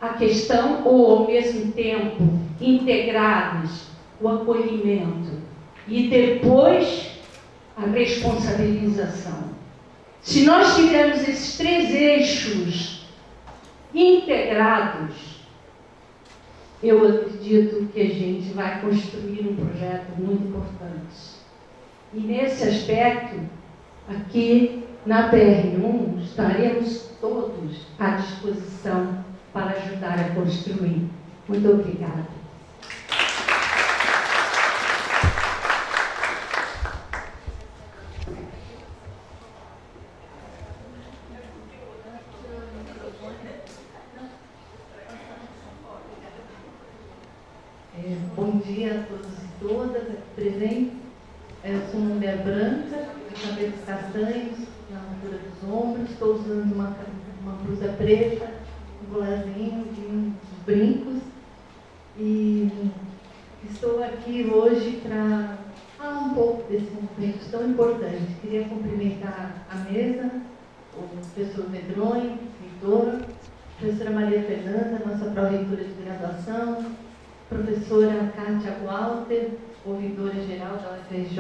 a questão, ou ao mesmo tempo integrados, o acolhimento e depois a responsabilização. Se nós tivermos esses 3 eixos integrados, eu acredito que a gente vai construir um projeto muito importante. E nesse aspecto, aqui na PR1, estaremos todos à disposição para ajudar a construir. Muito obrigada. Bom dia a todos e todas aqui presentes. Eu sou uma mulher branca, de cabelos castanhos, na altura dos ombros. Estou usando uma blusa preta, um colarzinho e uns brincos. E estou aqui hoje para falar um pouco desse movimento tão importante. Queria cumprimentar a mesa, o professor Medronho, reitor, a professora Maria Fernanda, nossa pró-reitora de graduação, professora Kátia Walter, ouvidora-geral da UFRJ,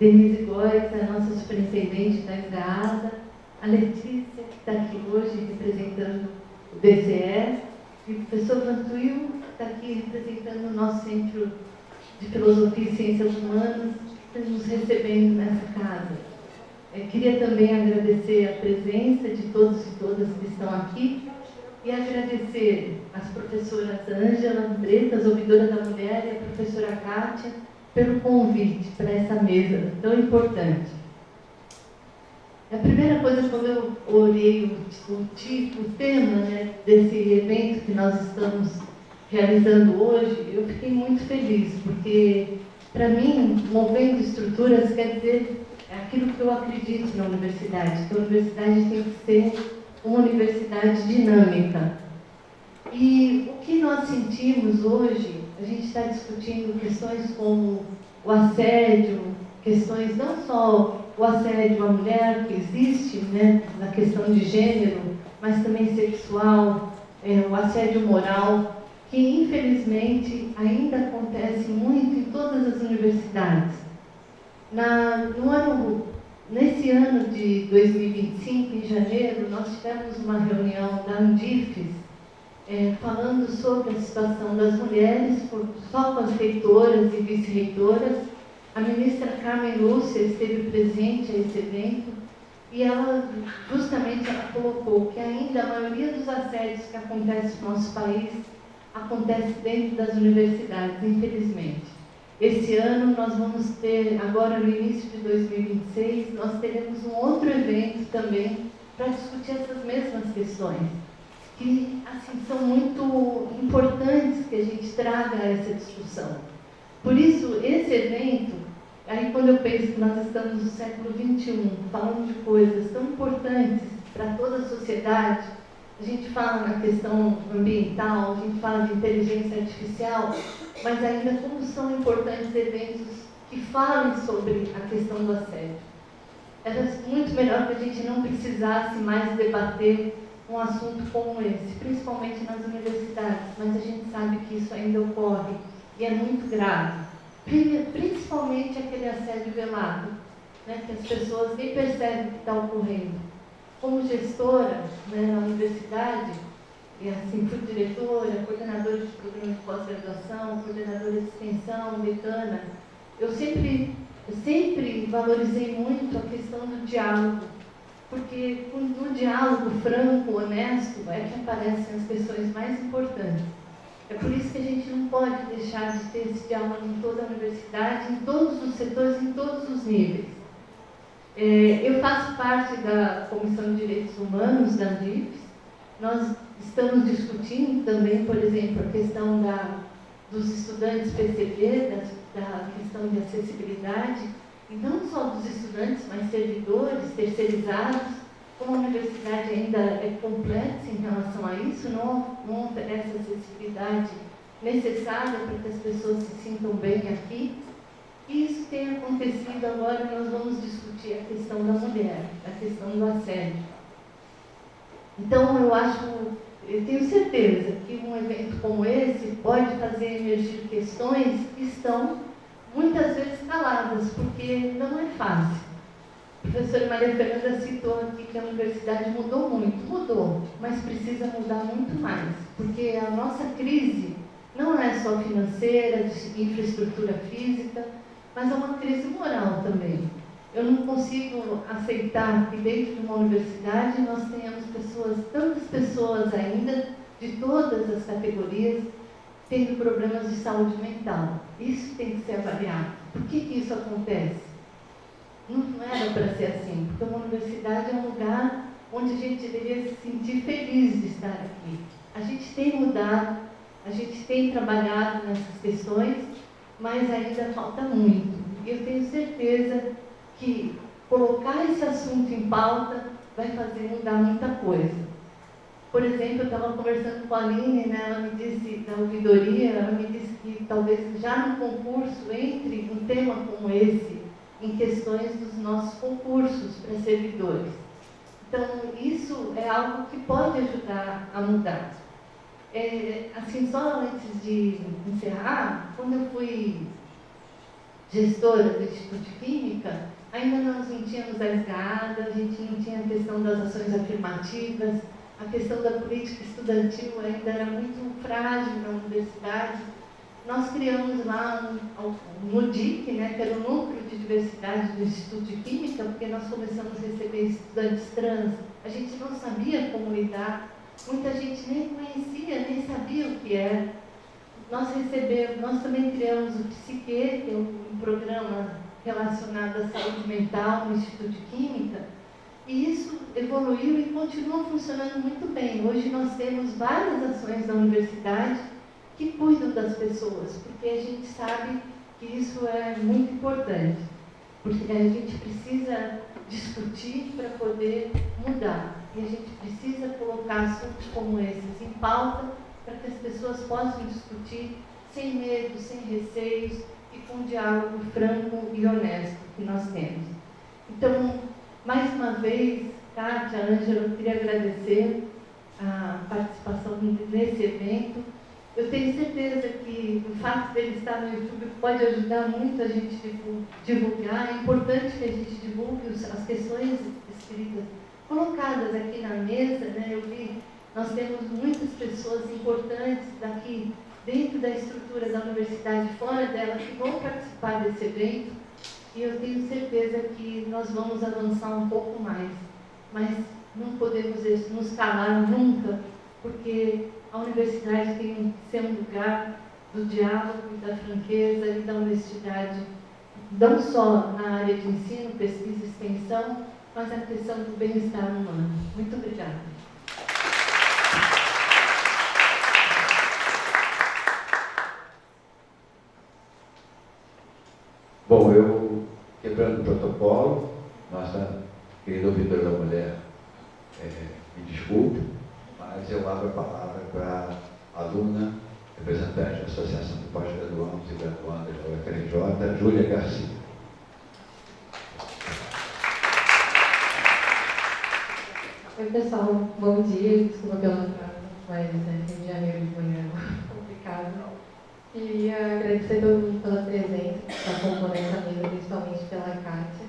Denise Góes, a nossa superintendente da ESAASA, a Letícia, que está aqui hoje representando o DCE, e o professor Vantuil, que está aqui representando o nosso Centro de Filosofia e Ciências Humanas, que está nos recebendo nessa casa. Queria também agradecer a presença de todos e todas que estão aqui, e agradecer às professoras Ângela Bretas, ouvidora da mulher, e a professora Kátia, pelo convite para essa mesa tão importante. A primeira coisa, quando eu olhei o tema, né, desse evento que nós estamos realizando hoje, eu fiquei muito feliz, porque, para mim, movendo estruturas quer dizer aquilo que eu acredito na universidade, que a universidade tem que ser uma universidade dinâmica. E o que nós sentimos hoje, a gente está discutindo questões como o assédio, questões não só o assédio à mulher que existe, né, na questão de gênero, mas também sexual, o assédio moral, que infelizmente ainda acontece muito em todas as universidades. Nesse ano de 2025, em janeiro, nós tivemos uma reunião da Andifes, falando sobre a situação das mulheres, só com as reitoras e vice-reitoras. A ministra Carmen Lúcia esteve presente a esse evento e ela colocou que ainda a maioria dos assédios que acontecem no nosso país acontece dentro das universidades, infelizmente. Esse ano nós vamos ter, agora no início de 2026, nós teremos um outro evento também para discutir essas mesmas questões, que assim, são muito importantes que a gente traga essa discussão. Por isso, esse evento, aí quando eu penso que nós estamos no século XXI, falando de coisas tão importantes para toda a sociedade, a gente fala na questão ambiental, a gente fala de inteligência artificial, mas ainda como são importantes eventos que falem sobre a questão do assédio. Era muito melhor que a gente não precisasse mais debater um assunto como esse, principalmente nas universidades, mas a gente sabe que isso ainda ocorre e é muito grave. Principalmente aquele assédio velado, né, que as pessoas nem percebem que está ocorrendo. Como gestora, né, na universidade, e assim, fui diretora, coordenadora de programa de pós-graduação, coordenadora de extensão, decana, eu sempre valorizei muito a questão do diálogo, porque no diálogo franco, honesto, é que aparecem as questões mais importantes. É por isso que a gente não pode deixar de ter esse diálogo em toda a universidade, em todos os setores, em todos os níveis. Eu faço parte da Comissão de Direitos Humanos da Andifes. Nós estamos discutindo também, por exemplo, a questão dos estudantes PCD, da questão de acessibilidade, e não só dos estudantes, mas servidores, terceirizados. Como a universidade ainda é complexa em relação a isso, não oferece a acessibilidade necessária para que as pessoas se sintam bem aqui. E isso tem acontecido agora, nós vamos discutir a questão da mulher, a questão do assédio. Então, eu acho eu tenho certeza que um evento como esse pode fazer emergir questões que estão muitas vezes caladas, porque não é fácil. A professora Maria Fernanda citou aqui que a universidade mudou muito. Mudou, mas precisa mudar muito mais, porque a nossa crise não é só financeira, de infraestrutura física, mas é uma crise moral também. Eu não consigo aceitar que dentro de uma universidade nós tenhamos pessoas, tantas pessoas ainda, de todas as categorias, tendo problemas de saúde mental. Isso tem que ser avaliado. Por que isso acontece? Não era para ser assim, porque uma universidade é um lugar onde a gente deveria se sentir feliz de estar aqui. A gente tem mudado, a gente tem trabalhado nessas questões, mas ainda falta muito. E eu tenho certeza que colocar esse assunto em pauta vai fazer mudar muita coisa. Por exemplo, eu estava conversando com a Aline, né, ela me disse, da ouvidoria, ela me disse que talvez já no concurso entre um tema como esse em questões dos nossos concursos para servidores. Então, isso é algo que pode ajudar a mudar. Assim, só antes de encerrar, quando eu fui gestora do Instituto de Química, ainda nós não tínhamos a SGADA, a gente não tinha a questão das ações afirmativas, a questão da política estudantil ainda era muito frágil na universidade. Nós criamos lá no DIC, né, que era o Núcleo de Diversidade do Instituto de Química, porque nós começamos a receber estudantes trans. A gente não sabia como lidar, muita gente nem conhecia, nem sabia o que era. Nós também criamos o Psique, que é um programa relacionado à saúde mental no Instituto de Química, e isso evoluiu e continua funcionando muito bem. Hoje nós temos várias ações da universidade que cuidam das pessoas, porque a gente sabe que isso é muito importante, porque a gente precisa discutir para poder mudar, e a gente precisa colocar assuntos como esses em pauta para que as pessoas possam discutir sem medo, sem receios e com um diálogo franco e honesto que nós temos. Então, mais uma vez, Kátia, Ângela, eu queria agradecer a participação nesse evento. Eu tenho certeza que o fato dele estar no YouTube pode ajudar muito a gente divulgar. É importante que a gente divulgue as questões escritas, colocadas aqui na mesa, né? Eu vi, nós temos muitas pessoas importantes daqui, dentro da estrutura da universidade, fora dela, que vão participar desse evento, e eu tenho certeza que nós vamos avançar um pouco mais. Mas não podemos nos calar nunca, porque a universidade tem que ser um lugar do diálogo e da franqueza e da honestidade, não só na área de ensino, pesquisa e extensão, mas na questão do bem-estar humano. Muito obrigada. Bom, eu, quebrando o protocolo, nossa querida ouvidora da mulher, me desculpe, mas eu abro a palavra para a aluna, representante da Associação de Pós-Graduandos e Graduandas da UFRJ, Júlia Garcia. Oi, pessoal, bom dia, desculpa pelo atraso, mas Rio de Janeiro de manhã é complicado. Queria agradecer a todo mundo pela presença, que está compondo essa mesa, principalmente pela Kátia.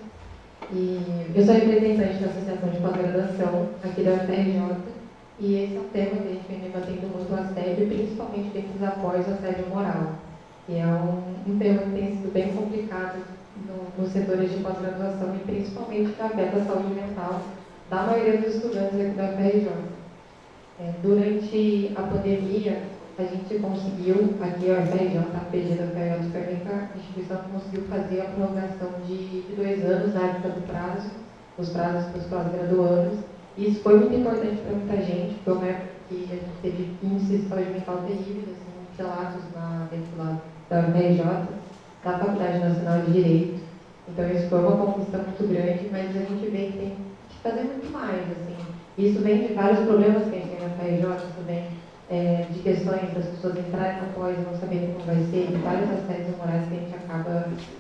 E eu sou representante da Associação de Pós-Graduação aqui da UFRJ, e esse é um tema que a gente vem debatendo muito, o assédio, principalmente dentro dos apoios ao assédio moral, que é um tema que tem sido bem complicado nos setores de pós-graduação e principalmente que afeta a saúde mental da maioria dos estudantes aqui da UFRJ. Durante a pandemia, a gente conseguiu, aqui a UFRJ, a PG da UFRJ, foi a única instituição que conseguiu fazer a prorrogação de 2 anos na época do prazo, os prazos para os pós-graduandos. Isso foi muito importante para muita gente, foi uma época que a gente teve índices de saúde mental terríveis, assim, relatos dentro da UFRJ, da Faculdade Nacional de Direito. Então isso foi uma conquista muito grande, mas a gente vê que tem que fazer muito mais, assim. Isso vem de vários problemas que a gente tem na UFRJ também, de questões das pessoas entrarem na pós e não saberem como vai ser, de vários assédios morais que a gente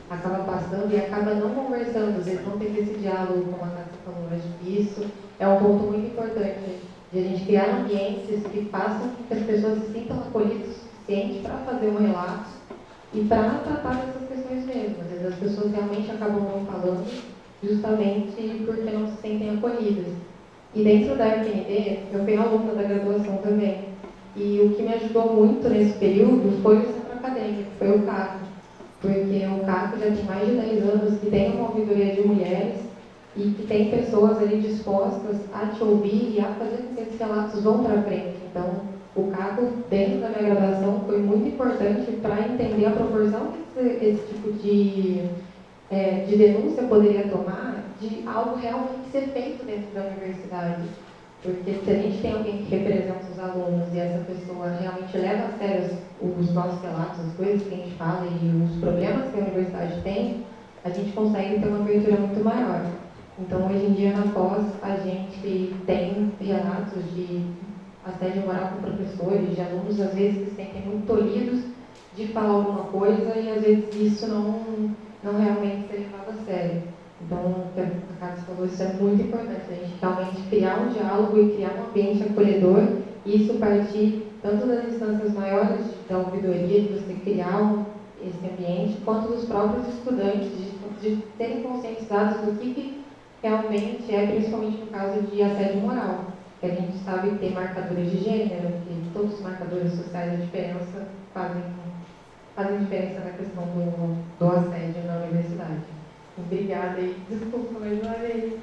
acaba passando e acaba não conversando, às vezes não tem esse diálogo, como a Cátia falou. Acho que isso é um ponto muito importante de de a gente criar ambientes que façam com que as pessoas se sintam acolhidas o suficiente para fazer um relato e para tratar dessas questões mesmo. Às vezes as pessoas realmente acabam não falando justamente porque não se sentem acolhidas. E dentro da FND, eu fui aluna da graduação também. E o que me ajudou muito nesse período foi o centro acadêmico, foi o CACO. Porque o CACO já tem mais de 10 anos que tem uma ouvidoria de mulheres e que tem pessoas ali dispostas a te ouvir e a fazer com que esses relatos vão para frente. Então, o CACO, dentro da minha graduação, foi muito importante para entender a proporção que esse tipo de denúncia poderia tomar de algo realmente ser feito dentro da universidade. Porque se a gente tem alguém que representa os alunos e essa pessoa realmente leva a sério os nossos relatos, as coisas que a gente fala e os problemas que a universidade tem, a gente consegue ter uma abertura muito maior. Então, hoje em dia, na pós, a gente tem relatos de assédio moral com professores, de alunos, às vezes, que se sentem muito tolhidos de falar alguma coisa e, às vezes, isso não realmente ser levado a sério. Então, o que a Carlos falou, isso é muito importante, a gente realmente criar um diálogo e criar um ambiente acolhedor, e isso partir tanto das instâncias maiores da ouvidoria, de você criar esse ambiente, quanto dos próprios estudantes, de serem conscientizados do que realmente é, principalmente no caso de assédio moral, que a gente sabe que tem marcadores de gênero, que todos os marcadores sociais da diferença fazem diferença na questão do assédio na universidade. Obrigada e desculpa mais uma vez.